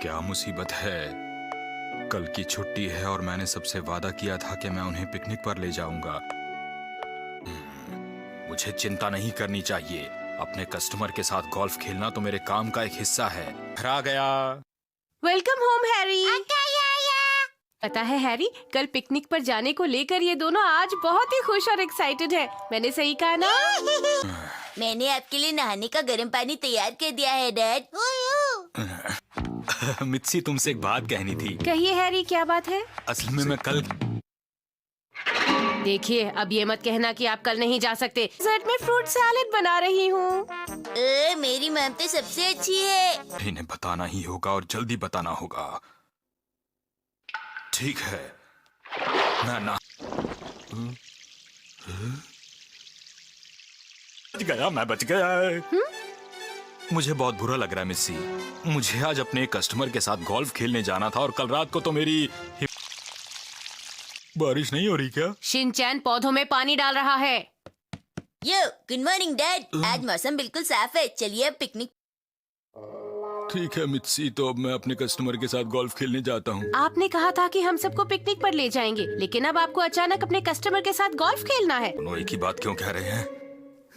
क्या मुसीबत है। कल की छुट्टी है और मैंने सबसे वादा किया था कि मैं उन्हें पिकनिक पर ले जाऊंगा। मुझे चिंता नहीं करनी चाहिए। अपने कस्टमर के साथ गोल्फ खेलना तो मेरे काम का एक हिस्सा है। घर आ गया। Welcome home Harry. पता है हैरी, कल पिकनिक पर जाने को लेकर ये दोनों आज बहुत ही खुश और एक्साइटेड है। मैंने सही कहा ना? मैंने आपके लिए नहाने का गर्म पानी तैयार कर दिया है डैड। मित्सी, तुमसे एक बात कहनी थी। कहिए हैरी, क्या बात है? असल में मैं कल देखिए, अब ये मत कहना कि आप कल नहीं जा सकते। डेजर्ट में फ्रूट सैलेड बना रही हूँ। मेरी मम तो सबसे अच्छी है। इन्हें बताना ही होगा और जल्दी बताना होगा। ठीक है, मैं बच गया। मुझे बहुत बुरा लग रहा है मिस्सी। मुझे आज अपने कस्टमर के साथ गोल्फ खेलने जाना था और कल रात को तो मेरी बारिश नहीं हो रही क्या? शिनचैन पौधों में पानी डाल रहा है। यो, गुड मॉर्निंग डैड। आज मौसम बिल्कुल साफ है। चलिए अब पिकनिक। ठीक है मित्सी, तो अब मैं अपने कस्टमर के साथ गोल्फ खेलने जाता हूँ। आपने कहा था कि हम सबको पिकनिक पर ले जाएंगे, लेकिन अब आपको अचानक अपने कस्टमर के साथ गोल्फ खेलना है। दोनों एक ही बात क्यों कह रहे हैं?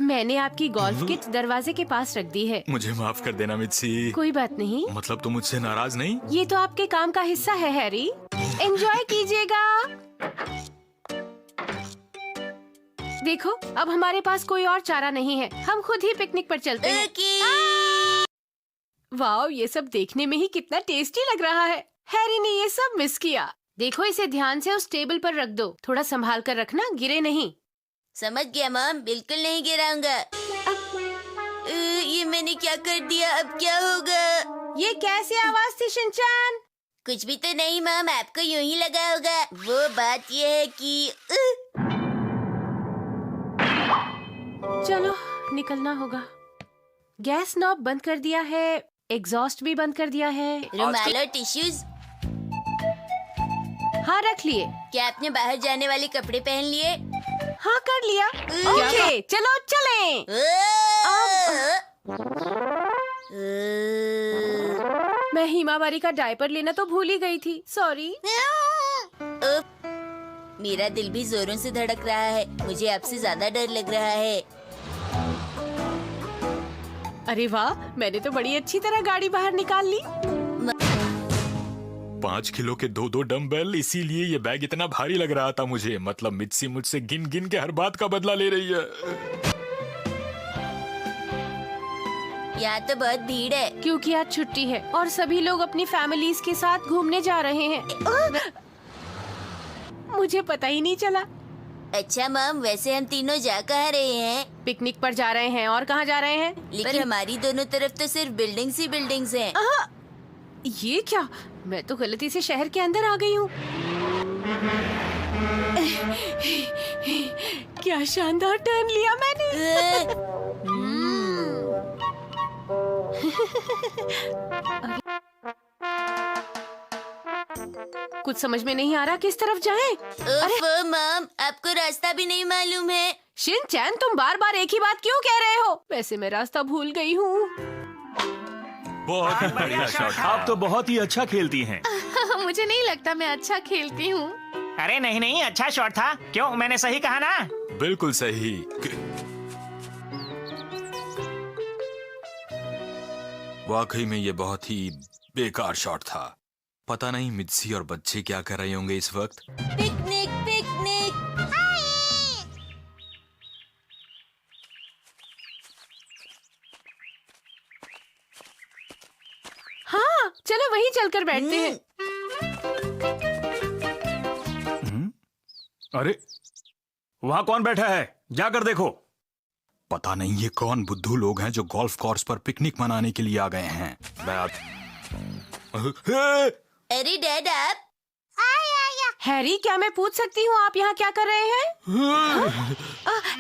मैंने आपकी गोल्फ किट दरवाजे के पास रख दी है। मुझे माफ कर देना मित्सी। कोई बात नहीं। मतलब तुम मुझसे नाराज नहीं? ये तो आपके काम का हिस्सा है हैरी। एंजॉय कीजिएगा। देखो, अब हमारे पास कोई और चारा नहीं है। हम खुद ही पिकनिक पर चलते हैं। वाओ, ये सब देखने में ही कितना टेस्टी लग रहा है। हैरी ने ये सब मिस किया। देखो, इसे ध्यान से उस टेबल पर रख दो। थोड़ा संभाल कर रखना, गिरे नहीं। समझ गया मम, बिल्कुल नहीं गिराऊंगा। ये मैंने क्या कर दिया? अब क्या होगा? ये कैसी आवाज थी शिनचैन? कुछ भी तो नहीं मम, आपको यूं ही लगा होगा। वो बात ये है कि चलो, निकलना होगा। गैस नॉब बंद कर दिया है, एग्जॉस्ट भी बंद कर दिया है। रुमाल और टिश्यूज? हाँ, रख लिए। क्या आपने बाहर जाने वाले कपड़े पहन लिए? हाँ, कर लिया। ओके, चलो चलें। मैं हिमावारी का डायपर लेना तो भूल ही गई थी। सॉरी। मेरा दिल भी जोरों से धड़क रहा है। मुझे आपसे ज्यादा डर लग रहा है। अरे वाह, मैंने तो बड़ी अच्छी तरह गाड़ी बाहर निकाल ली। 5 किलो के 2-2 डम्बेल, इसीलिए ये बैग इतना भारी लग रहा था मुझे। मतलब मित्सी मुझसे गिन गिन के हर बात का बदला ले रही है। यहाँ तो बहुत भीड़ है। क्योंकि आज छुट्टी है और सभी लोग अपनी फैमिलीज के साथ घूमने जा रहे हैं। मुझे पता ही नहीं चला। अच्छा मम, वैसे हम तीनों जा कहाँ रहे हैं? पिकनिक पर जा रहे हैं। और कहाँ जा रहे हैं? लेकिन हमारी दोनों तरफ तो सिर्फ बिल्डिंग्स ही बिल्डिंग्स हैं। ये क्या? मैं तो गलती से शहर के अंदर आ गई हूँ। क्या शानदार टर्न लिया मैंने। कुछ समझ में नहीं आ रहा किस तरफ जाएं। अरे मम, आपको रास्ता भी नहीं मालूम है? शिनचैन, तुम बार बार एक ही बात क्यों कह रहे हो? वैसे मैं रास्ता भूल गई हूँ। बहुत बढ़िया शॉट। आप तो बहुत ही अच्छा खेलती हैं। मुझे नहीं लगता मैं अच्छा खेलती हूँ। अरे नहीं नहीं, अच्छा शॉट था। क्यों, मैंने सही कहा ना? बिल्कुल सही। वाकई में ये बहुत ही बेकार शॉट था। पता नहीं मित्सी और बच्चे क्या कर रहे होंगे इस वक्त। Picnic picnic. हाँ, चलो वहीं चलकर बैठते हैं। अरे, वहाँ कौन बैठा है? जाकर देखो। पता नहीं ये कौन बुद्धू लोग हैं जो गोल्फ कोर्स पर पिकनिक मनाने के लिए आ गए हैं। अरे डैड, आप? हैरी, क्या मैं पूछ सकती हूँ आप यहाँ क्या कर रहे हैं?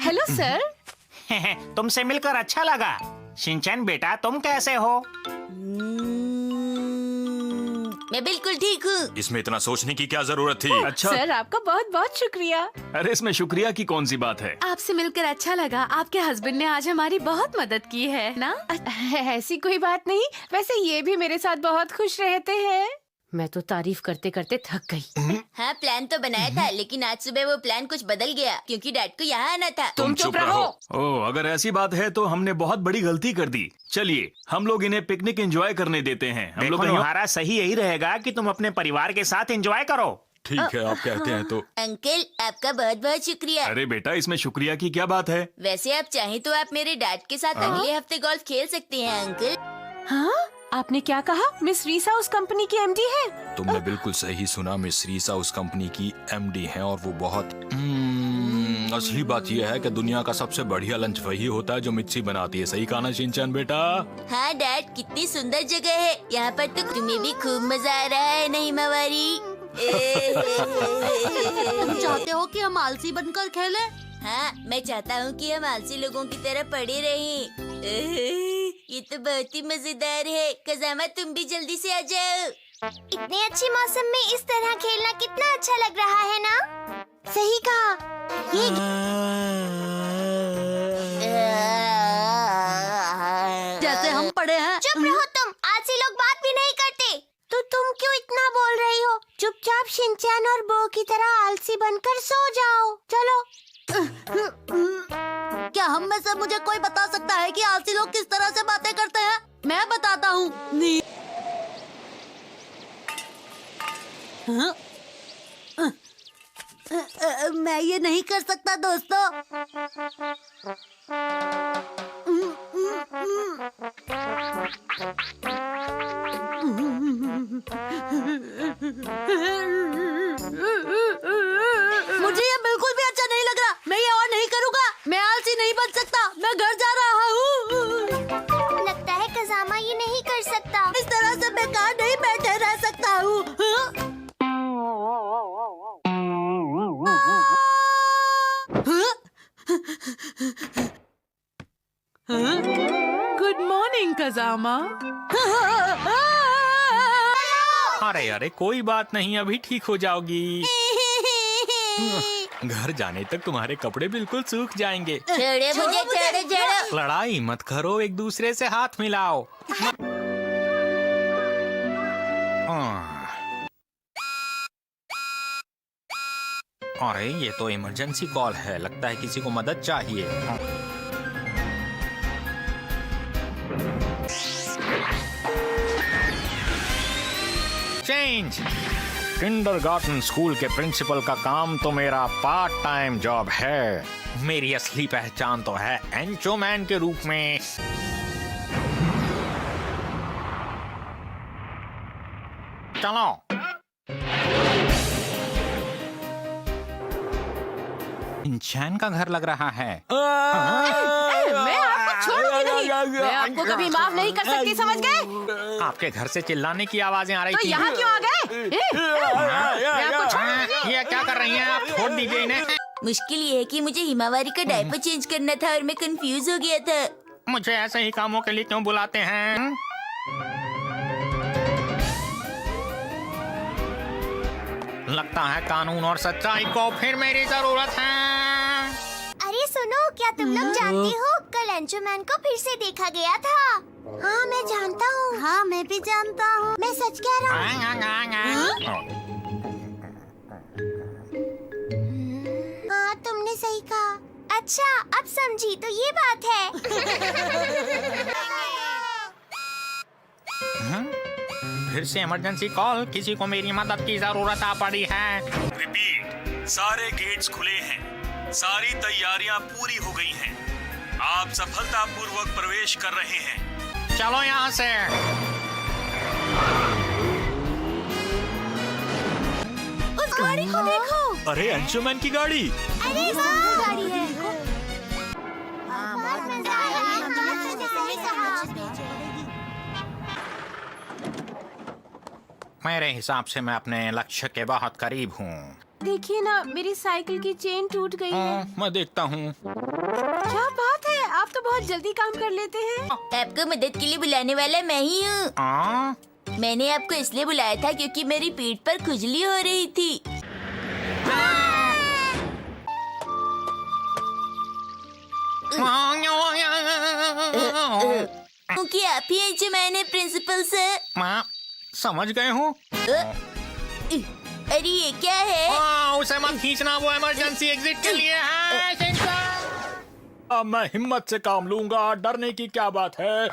Hello sir. तुमसे मिलकर अच्छा लगा। शिनचैन बेटा, तुम कैसे हो? मैं बिल्कुल ठीक हूँ। इसमें इतना सोचने की क्या जरूरत थी? अच्छा। सर आपका बहुत बहुत शुक्रिया। अरे इसमें शुक्रिया की कौन सी बात है? आपसे मिलकर अच्छा लगा। आपके हस्बैंड ने आज हमारी बहुत मदद की है ना? ऐसी कोई बात नहीं। वैसे ये भी मेरे साथ बहुत खुश रहते हैं। मैं तो तारीफ करते करते थक गई। हाँ, प्लान तो बनाया था, लेकिन आज सुबह वो प्लान कुछ बदल गया क्योंकि डैड को यहाँ आना था। तुम चुप रहो। ओह, अगर ऐसी बात है तो हमने बहुत बड़ी गलती कर दी। चलिए हम लोग इन्हें पिकनिक एंजॉय करने देते हैं। हम लोग तुम्हारा सही यही रहेगा कि तुम अपने परिवार के साथ एंजॉय करो। ठीक है, आप कहते हैं तो। अंकल, आपका बहुत बहुत शुक्रिया। अरे बेटा, इसमें शुक्रिया की क्या बात है? वैसे आप चाहें तो आप मेरे डैड के साथ अगले हफ्ते गोल्फ खेल सकते हैं अंकल। हाँ, आपने क्या कहा? मिस रीसा उस कंपनी की एमडी है? तुमने बिल्कुल सही सुना, मिस रीसा उस कंपनी की एमडी हैं और वो बहुत असली बात यह है कि दुनिया का सबसे बढ़िया लंच वही होता है जो मिर्ची बनाती है। सही कहा ना शिनचैन बेटा? हाँ डैड, कितनी सुंदर जगह है यहाँ पर। तो तुम्हें भी खूब मजा आ रहा है ना हिमावारी? तुम चाहते हो कि हम आलसी बनकर खेलें? हाँ, मैं चाहता हूँ कि हम आलसी लोगों की तरह पड़े रहें। ये तो बहुत ही मजेदार है। कजामा, तुम भी जल्दी से आ जाओ। इतने अच्छे मौसम में इस तरह खेलना कितना अच्छा लग रहा है ना? सही कहा। ये जैसे हम पड़े हैं। चुप रहो तुम, आलसी लोग बात भी नहीं करते। तो तुम क्यों इतना बोल रही हो? चुपचाप शिनचैन और बो की तरह आलसी बनकर सो जाओ। चलो। क्या हम में से मुझे कोई बता सकता है कि आलसी लोग किस तरह से बातें करते हैं? मैं बताता हूँ। मैं ये नहीं कर सकता दोस्तों। मुझे ये बिल्कुल भी अच्छा नहीं लग रहा। मैं ये और नहीं करूँगा। मैं आलसी नहीं बन सकता। मैं घर जा रहा हूँ। लगता है कजामा ये नहीं कर सकता। इस तरह से बेकार नहीं बैठे रह सकता हूँ। Good morning कजामा। अरे अरे कोई बात नहीं, अभी ठीक हो जाओगी। घर जाने तक तुम्हारे कपड़े बिल्कुल सूख जाएंगे। छोड़ो मुझे, छोड़ो। लड़ाई मत करो, एक दूसरे से हाथ मिलाओ। अरे ये तो इमरजेंसी कॉल है, लगता है किसी को मदद चाहिए। चेंज। किंडरगार्टन स्कूल के प्रिंसिपल का काम तो मेरा पार्ट टाइम जॉब है। मेरी असली पहचान तो है एंचो मैन के रूप में। चलो। इंचैन का घर लग रहा है। मैं आपको छोड़ूंगी नहीं। मैं आपको कभी माफ नहीं कर सकती, समझ गए? आपके घर से चिल्लाने की आवाजें आ रही तो थी। यहाँ क्यों आ गए? मैं आपको छोड़ूंगी। ये क्या कर रही हैं आप? छोड़ दीजिए इन्हें। मुश्किल ये है कि मुझे हिमावारी का डायपर चेंज करना था और मैं कंफ्यूज हो गया था। मुझे ऐसे ही कामों के लिए क्यों बुलाते हैं? लगता है कानून और सच्चाई को फिर मेरी जरूरत है। अरे सुनो, क्या तुम लोग जानते हो कल एंचो मैन को फिर से देखा गया था? हाँ मैं जानता हूँ। हाँ मैं भी जानता हूँ। मैं सच कह रहा हूँ। हाँ तुमने सही कहा। अच्छा अब समझी, तो ये बात है। फिर से इमरजेंसी कॉल, किसी को मेरी मदद की जरूरत आ पड़ी है। रिपीट, सारे गेट्स खुले हैं, सारी तैयारियां पूरी हो गई हैं, आप सफलतापूर्वक प्रवेश कर रहे हैं। चलो यहाँ से। उस गाड़ी को देखो। अरे अंशुमैन की गाड़ी। अरे वाह, गाड़ी है। बहुत मजा आया। मेरे हिसाब से मैं अपने लक्ष्य के बहुत करीब हूँ। देखिए ना, मेरी साइकिल की चेन टूट गई है। मैं देखता हूँ। क्या बात है, आप तो बहुत जल्दी काम कर लेते हैं। आपको मदद के लिए बुलाने वाला मैं ही हूँ। मैंने आपको इसलिए बुलाया था क्योंकि मेरी पीठ पर खुजली हो रही थी। क्योंकि आप ही हैं जो मैंने प्रिंसिपल से। समझ गए हूँ। अरे ये क्या है? उसे मत खींचना, वो इमरजेंसी एग्जिट के लिए है। अब मैं हिम्मत से काम लूंगा, डरने की क्या बात है।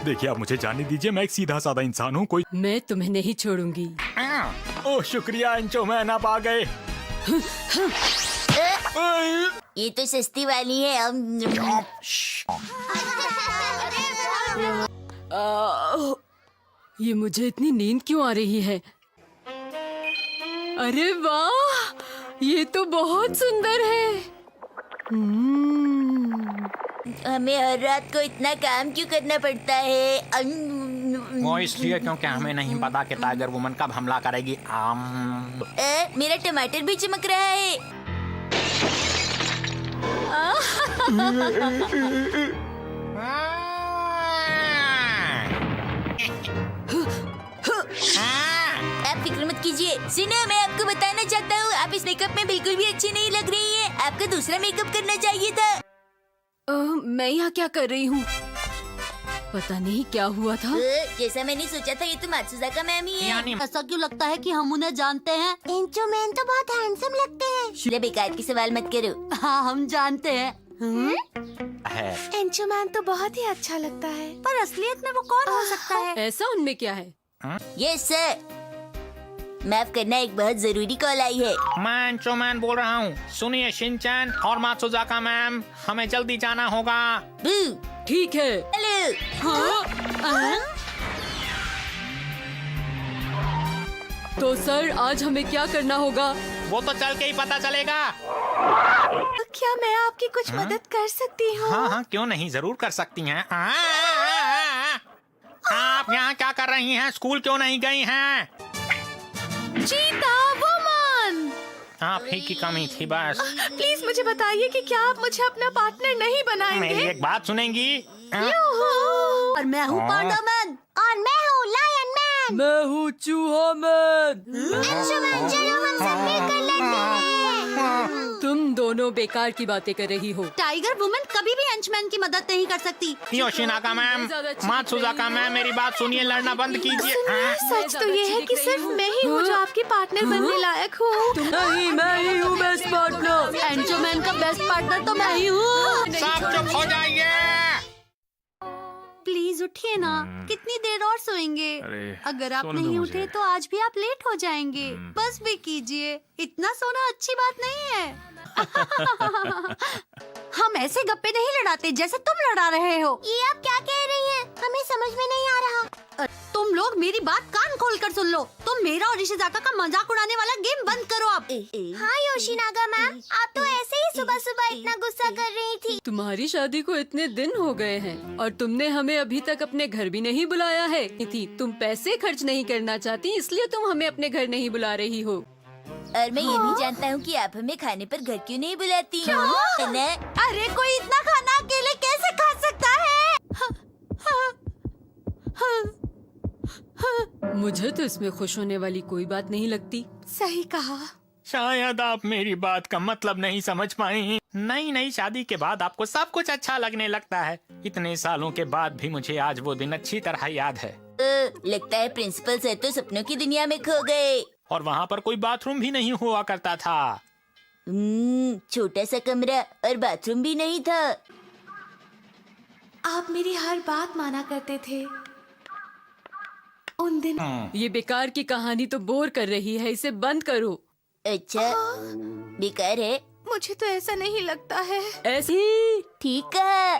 देखिए, आप मुझे जाने दीजिए, मैं एक सीधा साधा इंसान हूँ। कोई मैं तुम्हें नहीं छोड़ूंगी। ओह शुक्रिया एंचो मैन, आप आ गए। ये तो सस्ती वाली है। ये मुझे इतनी नींद क्यों आ रही है? अरे वाह, ये तो बहुत सुंदर है। हमें हर रात को इतना काम क्यों करना पड़ता है? वो इसलिए क्योंकि हमें नहीं पता कि टाइगर वुमन कब हमला करेगी। मेरा टमाटर भी चमक रहा है। आप फिक्र मत कीजिए। सुनो, मैं आपको बताना चाहता हूँ, आप इस मेकअप में बिल्कुल भी अच्छी नहीं लग रही है। आपको दूसरा मेकअप करना चाहिए था। मैं यहाँ क्या कर रही हूँ? पता नहीं क्या हुआ था। जैसा मैंने सोचा था, ये तो मात्सुजाका मैम ही है। ऐसा क्यों लगता है कि हम उन्हें जानते हैं? एंचो मैन तो बहुत हैंडसम लगते हैं। बेकार के सवाल मत करो। हाँ, हम जानते हैं। एंचो मैन तो बहुत ही अच्छा लगता है, पर असलियत में वो कौन हो सकता है? ऐसा उनमें क्या है? यस सर, माफ करना, एक बहुत जरूरी कॉल आई है। मैं एंचो मैन बोल रहा हूँ। सुनिए शिनचैन और मात्सुजाका मैम, हमें जल्दी जाना होगा। ठीक है। हेलो। तो सर, आज हमें क्या करना होगा? वो तो चल के ही पता चलेगा। क्या मैं आपकी कुछ मदद कर सकती हूँ? हाँ हाँ, क्यों नहीं, जरूर कर सकती हैं। आप यहाँ क्या कर रही हैं? स्कूल क्यों नहीं गई हैं? चीता वुमन, आप ही की कमी थी बस। प्लीज मुझे बताइए कि क्या आप मुझे अपना पार्टनर नहीं बनाएंगे? मेरी एक बात सुनेंगी? और मैं हूँ पांडा मैन। और मैं हूँ लायन मैन। मैं हूँ चूहा मैन। एंचो मैन, चलो हम सब मिलकर लड़ते हैं। तुम दोनों बेकार की बातें कर रही हो। टाइगर वुमन कभी भी एंचमैन की मदद नहीं कर सकती। योशिनागा मैम, मात्सुजाका मैम, मेरी बात सुनिए, लड़ना बंद कीजिए। सच तो ये है कि सिर्फ मैं ही हूँ जो आपकी पार्टनर बनने लायक हूँ। नहीं, मैं ही हूँ बेस्ट पार्टनर। एंचो मैन का बेस्ट पार्टनर तो मैं ही हूँ। सब चुप हो जाइए। प्लीज उठिए ना, कितनी देर और सोएंगे? अगर आप नहीं उठे तो आज भी आप लेट हो जाएंगे। बस भी कीजिए, इतना सोना अच्छी बात नहीं है। हम ऐसे गप्पे नहीं लड़ाते जैसे तुम लड़ा रहे हो। ये आप क्या कह रही हैं? हमें समझ में नहीं आ रहा। तुम लोग मेरी बात कान खोल कर सुन लो। तुम मेरा और शिज़ुका का मजाक उड़ाने वाला गेम बंद करो आप। हाँ योशिनागा मैम, आप तो ऐसे ही सुबह सुबह इतना गुस्सा कर रही थी। तुम्हारी शादी को इतने दिन हो गए हैं और तुमने हमें अभी तक अपने घर भी नहीं बुलाया है। तुम पैसे खर्च नहीं करना चाहती, इसलिए तुम हमें अपने घर नहीं बुला रही हो। और मैं ये भी जानता हूँ कि आप हमें खाने पर घर क्यों नहीं बुलाती हो? अरे कोई इतना खाना अकेले कैसे खा सकता है? मुझे तो इसमें खुश होने वाली कोई बात नहीं लगती। सही कहा। शायद आप मेरी बात का मतलब नहीं समझ पाई। नई नई शादी के बाद आपको सब कुछ अच्छा लगने लगता है। इतने सालों के बाद भी मुझे आज वो दिन अच्छी तरह याद है। लगता है प्रिंसिपल सर तो सपनों की दुनिया में खो गए। और वहाँ पर कोई बाथरूम भी नहीं हुआ करता था। छोटा सा कमरा और बाथरूम भी नहीं था। आप मेरी हर बात माना करते थे उन दिन। ये बेकार की कहानी तो बोर कर रही है, इसे बंद करो। अच्छा, बेकार है? मुझे तो ऐसा नहीं लगता है। ऐसे ही ठीक है।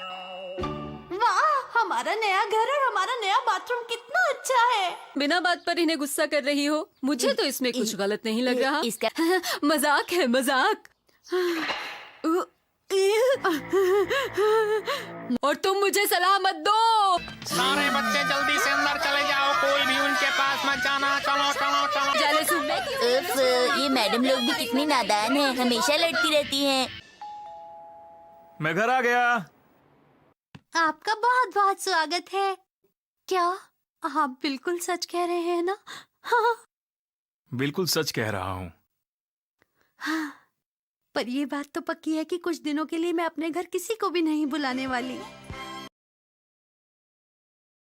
वाह, हमारा नया घर और हमारा नया बाथरूम कितना अच्छा है। बिना बात पर इन्हें गुस्सा कर रही हो। मुझे तो इसमें कुछ गलत नहीं लग रहा। इसका मजाक है, मजाक। और तुम मुझे सलाह मत दो। सारे बच्चे जल्दी से अंदर चले जाओ, कोई भी उनके पास मत जाना। चलो चलो चलो। जाले सुन, ये मैडम लोग भी कितनी नादान हैं, हमेशा लड़ती रहती हैं। मैं घर आ गया। आपका बहुत बहुत स्वागत है। क्या आप बिल्कुल सच कह रहे हैं ना? हाँ। बिल्कुल सच कह रहा हूँ। हाँ, पर ये बात तो पक्की है कि कुछ दिनों के लिए मैं अपने घर किसी को भी नहीं बुलाने वाली।